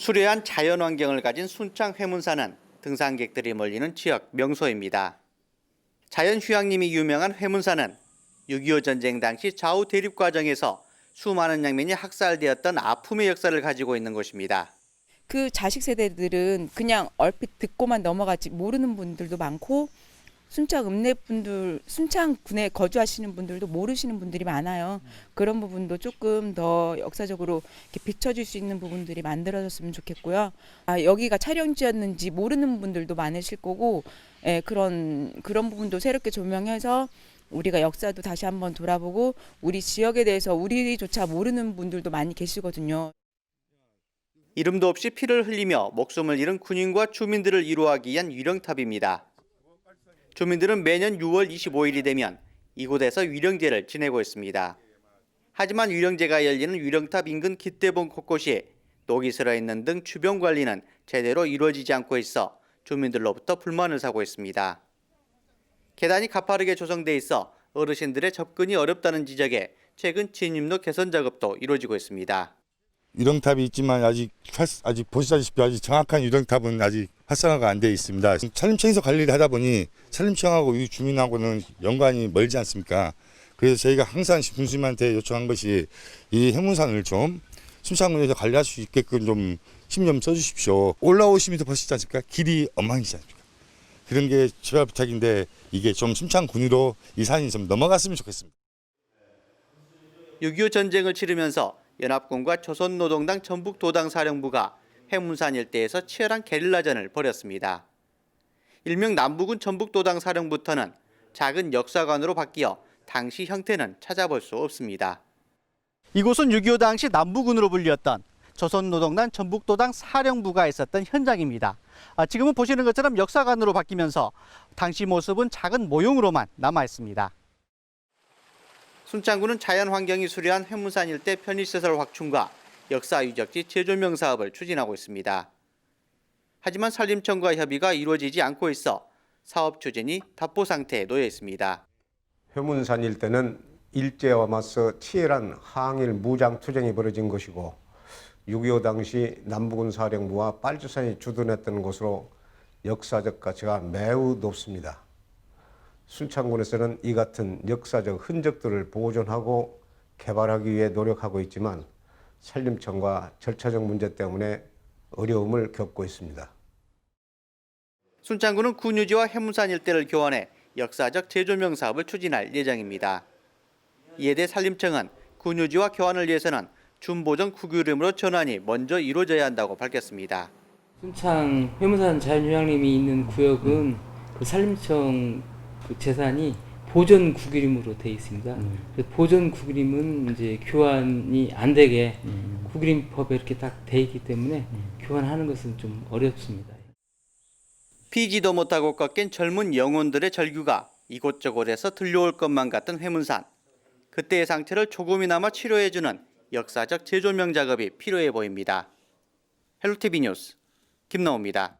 수려한 자연환경을 가진 순창 회문산은 등산객들이 몰리는 지역 명소입니다. 자연휴양림이 유명한 회문산은 6.25 전쟁 당시 좌우 대립 과정에서 수많은 양면이 학살되었던 아픔의 역사를 가지고 있는 곳입니다. 그 자식 세대들은 그냥 얼핏 듣고만 넘어가지 모르는 분들도 많고 순창 읍내분들, 순창군에 거주하시는 분들도 모르시는 분들이 많아요. 그런 부분도 조금 더 역사적으로 이렇게 비춰줄 수 있는 부분들이 만들어졌으면 좋겠고요. 여기가 촬영지였는지 모르는 분들도 많으실 거고, 그런 부분도 새롭게 조명해서 우리가 역사도 다시 한번 돌아보고 우리 지역에 대해서 우리조차 모르는 분들도 많이 계시거든요. 이름도 없이 피를 흘리며 목숨을 잃은 군인과 주민들을 위로하기 위한 위령탑입니다. 주민들은 매년 6월 25일이 되면 이곳에서 위령제를 지내고 있습니다. 하지만 위령제가 열리는 위령탑 인근 깃대봉 곳곳이 녹이 슬어있는 등 주변 관리는 제대로 이루어지지 않고 있어 주민들로부터 불만을 사고 있습니다. 계단이 가파르게 조성돼 있어 어르신들의 접근이 어렵다는 지적에 최근 진입로 개선 작업도 이루어지고 있습니다. 유령탑이 있지만 아직 보시다시피 아직 정확한 유령탑은 아직 활성화가 안 되어 있습니다. 산림청에서 관리를 하다 보니 산림청하고 이 주민하고는 연관이 멀지 않습니까? 그래서 저희가 항상 군수님한테 요청한 것이 이 해문산을 좀 순창군에서 관리할 수 있게끔 좀 신경 좀 써주십시오. 올라오시면 보시지 않습니까? 길이 엉망이지 않습니까? 그런 게 제발 부탁인데 이게 좀 순창군으로 이 산이 좀 넘어갔으면 좋겠습니다. 6.25 전쟁을 치르면서 연합군과 조선노동당 전북도당 사령부가 해문산 일대에서 치열한 게릴라전을 벌였습니다. 일명 남부군 전북도당 사령부터는 작은 역사관으로 바뀌어 당시 형태는 찾아볼 수 없습니다. 이곳은 6.25 당시 남부군으로 불렸던 조선노동당 전북도당 사령부가 있었던 현장입니다. 지금은 보시는 것처럼 역사관으로 바뀌면서 당시 모습은 작은 모형으로만 남아 있습니다. 순창군은 자연환경이 수려한 회문산 일대 편의시설 확충과 역사유적지 재조명 사업을 추진하고 있습니다. 하지만 산림청과 협의가 이루어지지 않고 있어 사업 추진이 답보 상태에 놓여 있습니다. 회문산 일대는 일제와 맞서 치열한 항일 무장 투쟁이 벌어진 것이고 6.25 당시 남부군 사령부와 빨주산이 주둔했던 곳으로 역사적 가치가 매우 높습니다. 순창군에서는 이 같은 역사적 흔적들을 보존하고 개발하기 위해 노력하고 있지만 산림청과 절차적 문제 때문에 어려움을 겪고 있습니다. 순창군은 군유지와 해문산 일대를 교환해 역사적 재조명 사업을 추진할 예정입니다. 이에 대해 산림청은 군유지와 교환을 위해서는 준보정 국유림으로 전환이 먼저 이루어져야 한다고 밝혔습니다. 순창 회문산 자연휴양림이 있는 구역은 그 산림청 그 재산이 보존 국유림으로 되어 있습니다. 보존 국유림은 이제 교환이 안 되게 국유림법에 이렇게 딱 돼 있기 때문에 교환하는 것은 좀 어렵습니다. 피지도 못하고 꺾인 젊은 영혼들의 절규가 이곳저곳에서 들려올 것만 같은 회문산. 그때의 상태를 조금이나마 치료해주는 역사적 재조명 작업이 필요해 보입니다. 헬로티비 뉴스 김나옵니다.